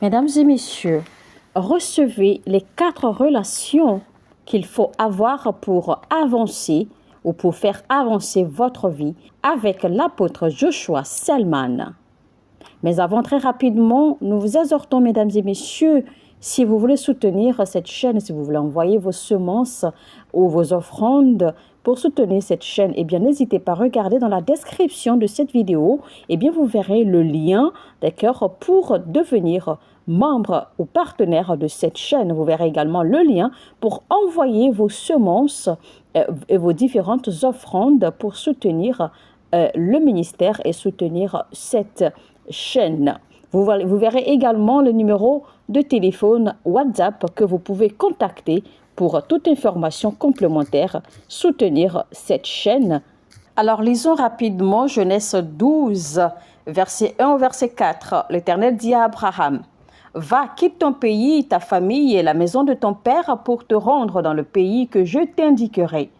Mesdames et messieurs, recevez les 4 relations qu'il faut avoir pour avancer ou pour faire avancer votre vie avec l'apôtre Joshua Selman. Mais avant, très rapidement, nous vous exhortons, mesdames et messieurs, si vous voulez soutenir cette chaîne, si vous voulez envoyer vos semences ou vos offrandes pour soutenir cette chaîne, eh bien, n'hésitez pas à regarder dans la description de cette vidéo. Eh bien, vous verrez le lien, d'accord, pour devenir membre ou partenaire de cette chaîne. Vous verrez également le lien pour envoyer vos semences et vos différentes offrandes pour soutenir le ministère et soutenir cette chaîne. Vous verrez également le numéro de téléphone WhatsApp que vous pouvez contacter pour toute information complémentaire, soutenir cette chaîne. Alors, lisons rapidement Genèse 12, verset 1 au verset 4. L'Éternel dit à Abraham, « Va, quitte ton pays, ta famille et la maison de ton père pour te rendre dans le pays que je t'indiquerai.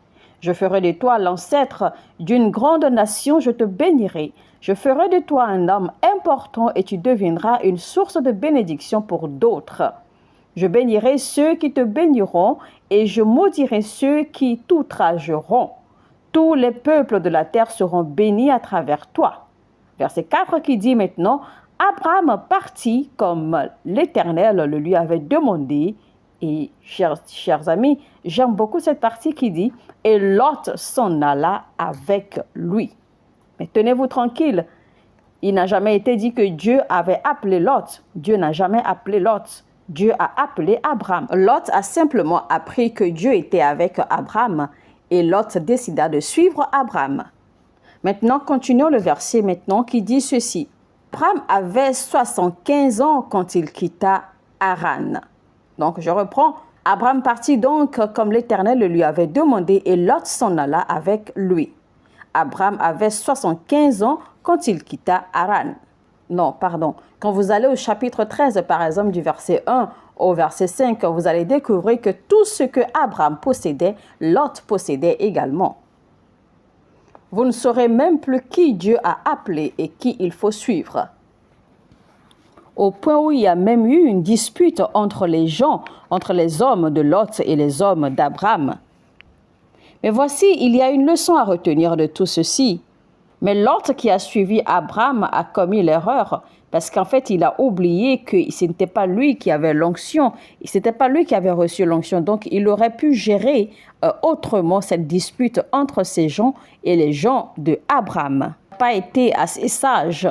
Je ferai de toi l'ancêtre d'une grande nation, je te bénirai. Je ferai de toi un homme important et tu deviendras une source de bénédiction pour d'autres. Je bénirai ceux qui te béniront et je maudirai ceux qui t'outrageront. Tous les peuples de la terre seront bénis à travers toi. » Verset 4 qui dit maintenant, Abraham partit comme l'Éternel le lui avait demandé. Et chers amis, j'aime beaucoup cette partie qui dit, et Lot s'en alla avec lui. Mais tenez-vous tranquille, il n'a jamais été dit que Dieu avait appelé Lot. Dieu n'a jamais appelé Lot. Dieu a appelé Abraham. Lot a simplement appris que Dieu était avec Abraham et Lot décida de suivre Abraham. Maintenant, continuons le verset maintenant qui dit ceci. Abraham avait 75 ans quand il quitta Haran. Donc, je reprends. Abraham partit donc comme l'Éternel le lui avait demandé et Lot s'en alla avec lui. Abraham avait 75 ans quand il quitta Haran. Non, pardon. Quand vous allez au chapitre 13, par exemple, du verset 1 au verset 5, vous allez découvrir que tout ce que Abraham possédait, Lot possédait également. Vous ne saurez même plus qui Dieu a appelé et qui il faut suivre. Au point où il y a même eu une dispute entre les gens, entre les hommes de Lot et les hommes d'Abraham. Mais voici, il y a une leçon à retenir de tout ceci. Mais Lot qui a suivi Abraham a commis l'erreur parce qu'en fait, il a oublié que ce n'était pas lui qui avait l'onction, ce n'était pas lui qui avait reçu l'onction. Donc, il aurait pu gérer autrement cette dispute entre ces gens et les gens de Abraham. Il n'a pas été assez sage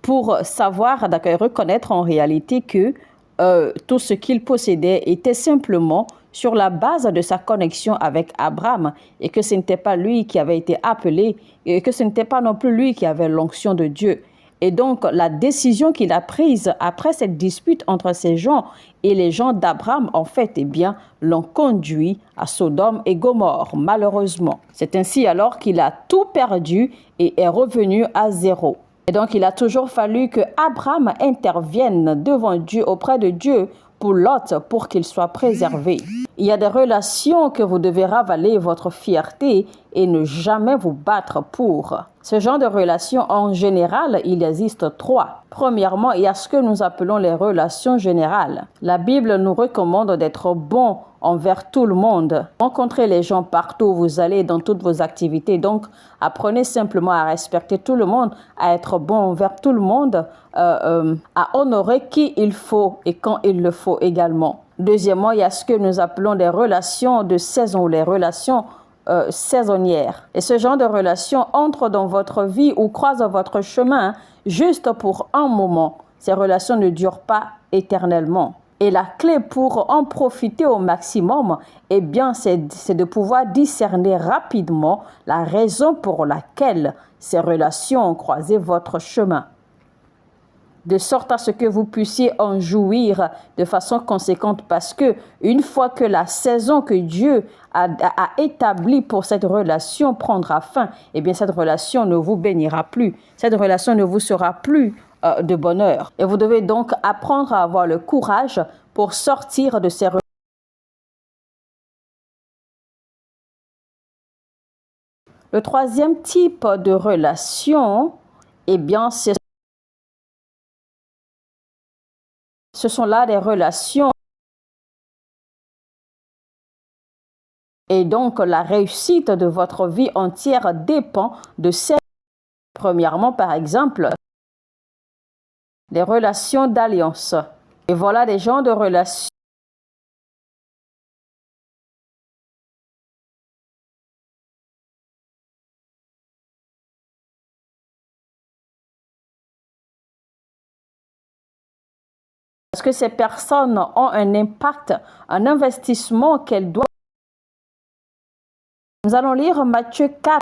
pour savoir, d'accord, reconnaître en réalité que tout ce qu'il possédait était simplement sur la base de sa connexion avec Abraham et que ce n'était pas lui qui avait été appelé et que ce n'était pas non plus lui qui avait l'onction de Dieu. Et donc, la décision qu'il a prise après cette dispute entre ces gens et les gens d'Abraham, en fait, eh bien, l'ont conduit à Sodome et Gomorrhe, malheureusement. C'est ainsi alors qu'il a tout perdu et est revenu à zéro. Et donc, il a toujours fallu que Abraham intervienne devant Dieu, auprès de Dieu, pour Lot, pour qu'il soit préservé. Il y a des relations que vous devez ravaler votre fierté et ne jamais vous battre pour. Ce genre de relations, en général, il existe 3. Premièrement, il y a ce que nous appelons les relations générales. La Bible nous recommande d'être bons envers tout le monde. Rencontrez les gens partout où vous allez, dans toutes vos activités. Donc, apprenez simplement à respecter tout le monde, à être bon envers tout le monde, à honorer qui il faut et quand il le faut également. Deuxièmement, il y a ce que nous appelons des relations de saison ou les relations saisonnières. Et ce genre de relations entre dans votre vie ou croisent votre chemin juste pour un moment. Ces relations ne durent pas éternellement. Et la clé pour en profiter au maximum, eh bien, c'est de pouvoir discerner rapidement la raison pour laquelle ces relations ont croisé votre chemin. De sorte à ce que vous puissiez en jouir de façon conséquente parce que une fois que la saison que Dieu a établie pour cette relation prendra fin, eh bien cette relation ne vous bénira plus, cette relation ne vous sera plus de bonheur. Et vous devez donc apprendre à avoir le courage pour sortir de ces relations. Le troisième type de relation, eh bien, c'est Ce sont là des relations. Et donc, la réussite de votre vie entière dépend de ces. Premièrement, par exemple, les relations d'alliance. Et voilà des genres de relations. Parce que ces personnes ont un impact, un investissement qu'elles doivent. Nous allons lire Matthieu 4.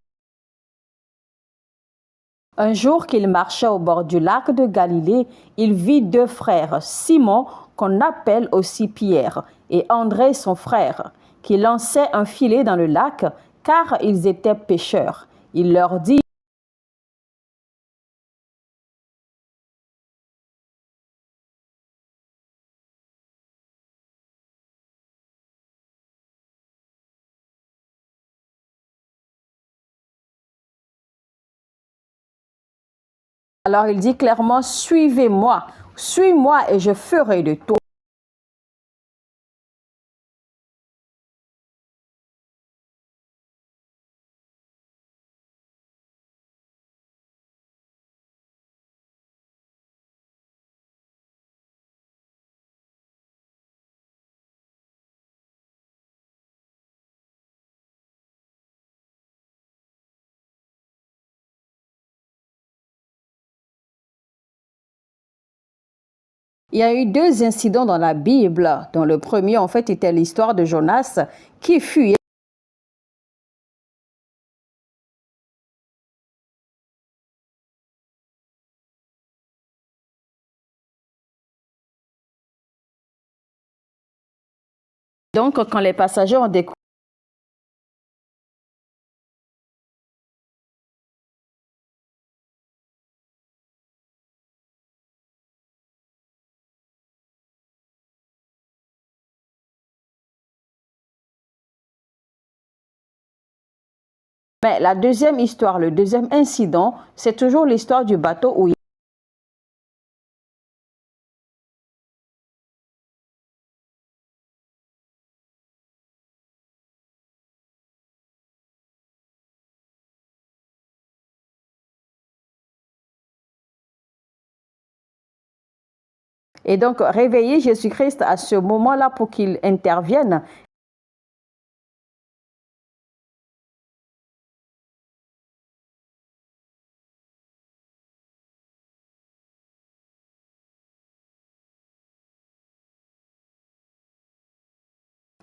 Un jour qu'il marchait au bord du lac de Galilée, il vit deux frères, Simon, qu'on appelle aussi Pierre, et André son frère, qui lançaient un filet dans le lac, car ils étaient pêcheurs. Il leur dit: alors il dit clairement: suivez-moi, suis-moi et je ferai de toi. Il y a eu deux incidents dans la Bible, dont le premier en fait était l'histoire de Jonas qui fuyait. Donc quand les passagers ont découvert. Mais la deuxième histoire, le deuxième incident, c'est toujours l'histoire du bateau où et donc réveiller Jésus-Christ à ce moment-là pour qu'il intervienne.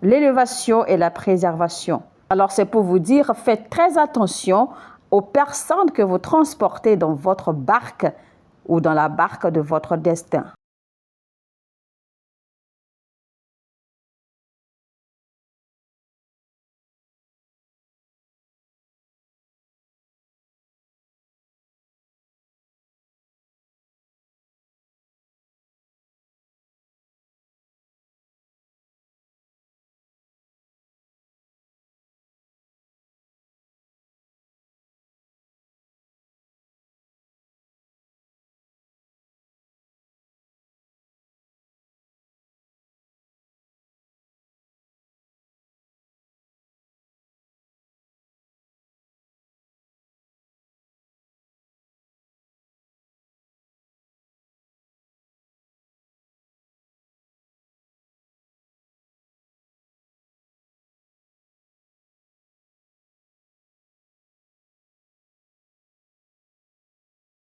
L'élévation et la préservation. Alors c'est pour vous dire, faites très attention aux personnes que vous transportez dans votre barque ou dans la barque de votre destin.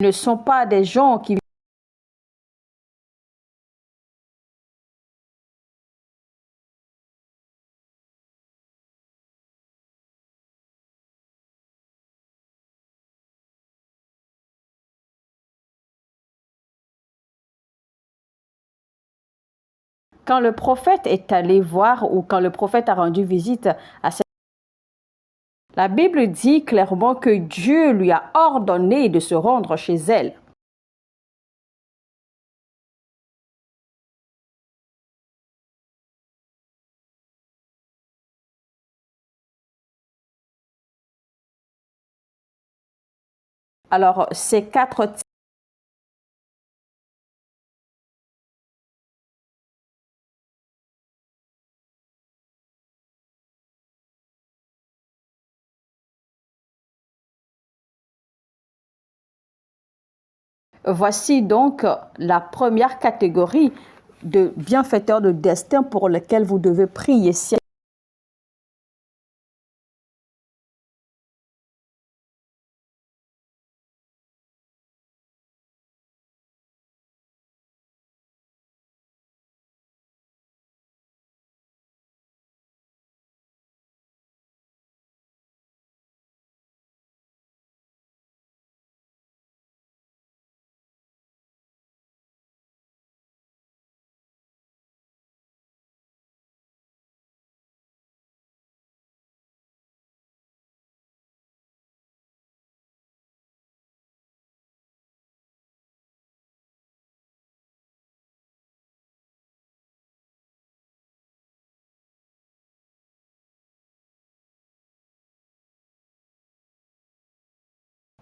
Ils ne sont pas des gens qui. Quand le prophète est allé voir ou quand le prophète a rendu visite à cette. La Bible dit clairement que Dieu lui a ordonné de se rendre chez elle. Alors, ces quatre Voici donc la première catégorie de bienfaiteurs de destin pour lesquels vous devez prier.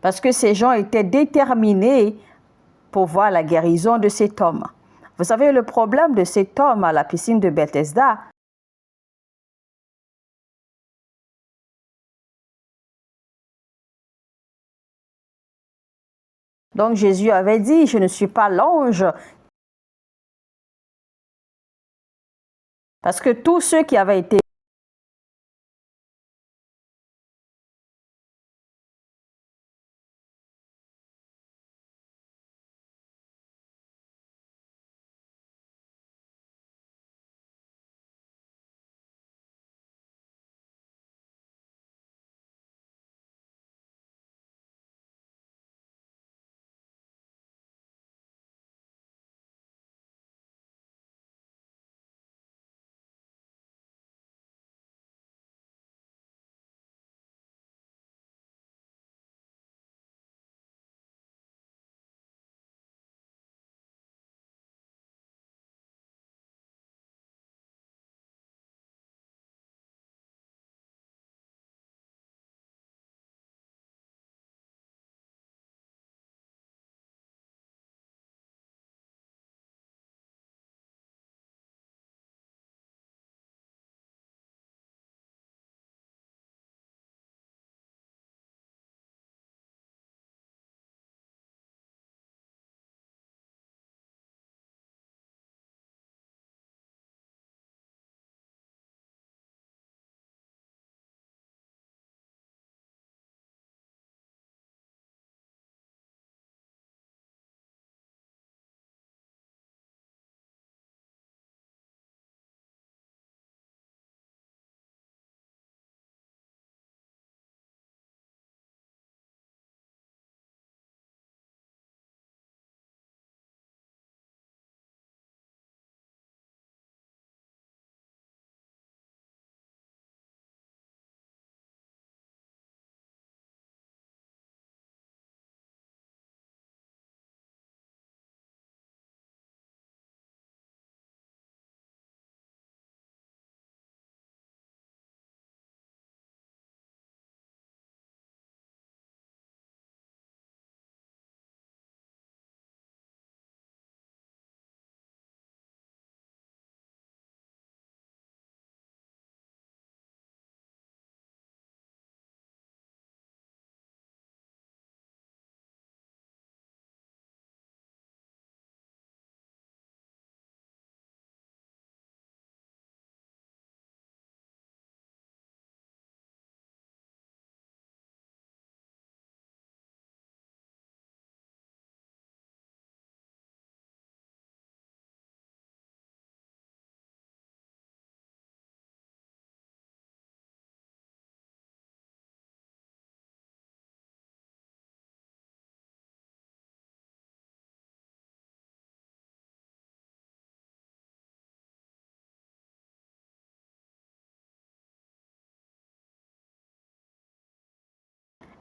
Parce que ces gens étaient déterminés pour voir la guérison de cet homme. Vous savez, le problème de cet homme à la piscine de Bethesda, donc Jésus avait dit, je ne suis pas l'ange. Parce que tous ceux qui avaient été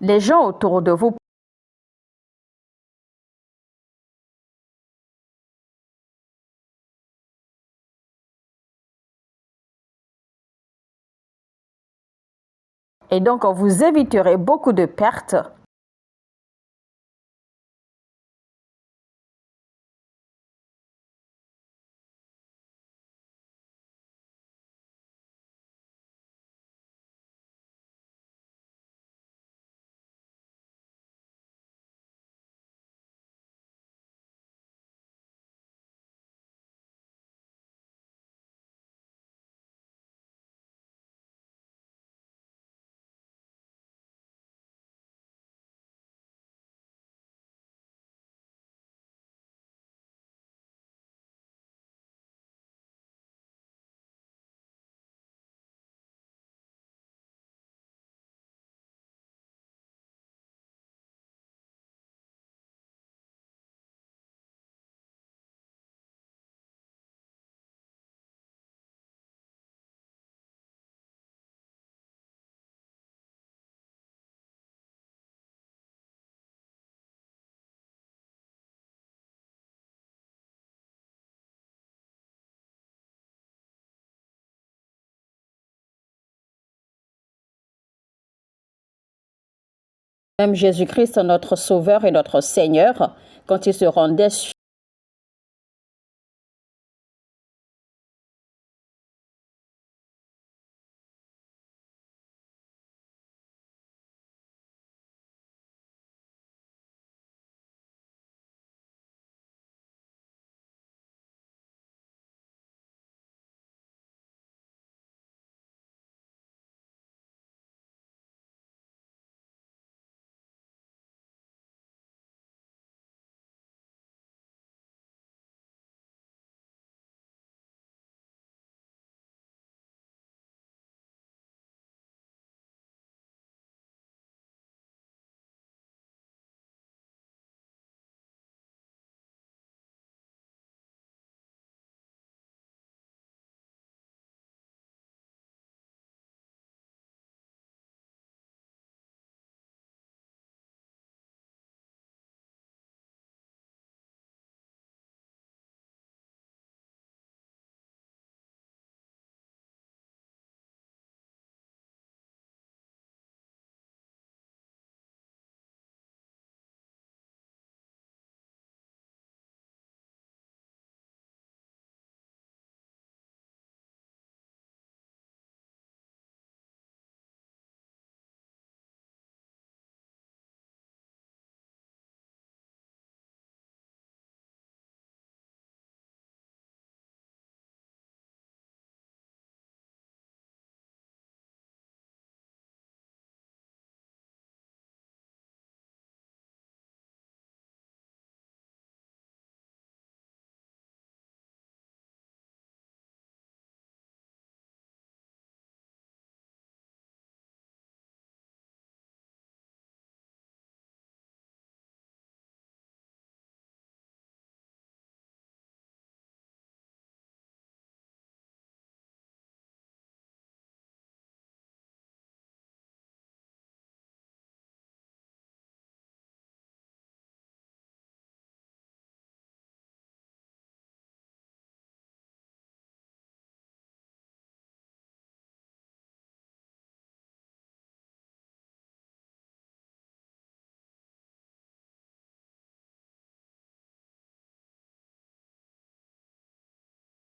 les gens autour de vous. Et donc, vous éviterez beaucoup de pertes. Même Jésus-Christ, notre Sauveur et notre Seigneur, quand il se rendait